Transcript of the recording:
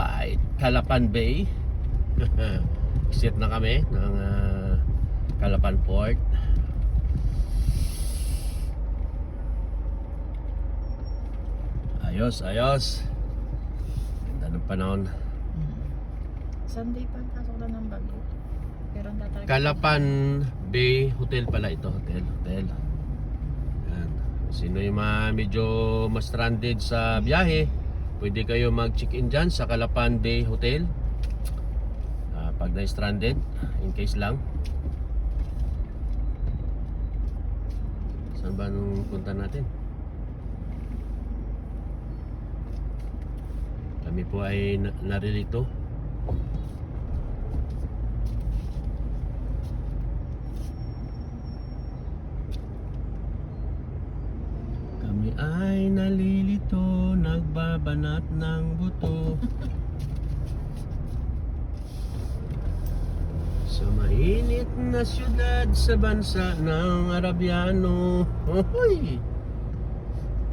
Alright, Calapan Bay. Exit na kami ng Calapan Port. Ayos, ayos. Ganda ng panahon. Sunday pa pasok na ng bagyo. Pero ang tatalaga Calapan Bay Hotel pala ito. Hotel. Yan. Sino yung medyo mas stranded sa biyahe, pwede kayo mag-check-in dyan sa Calapan Bay Hotel. Pag na-stranded, in case lang. Saan ba nung punta natin? Kami po ay narilito. Kami ay nalilito, nagbabanat ng buto. Sa mainit na syudad sa bansa ng Arabiano. Hoy!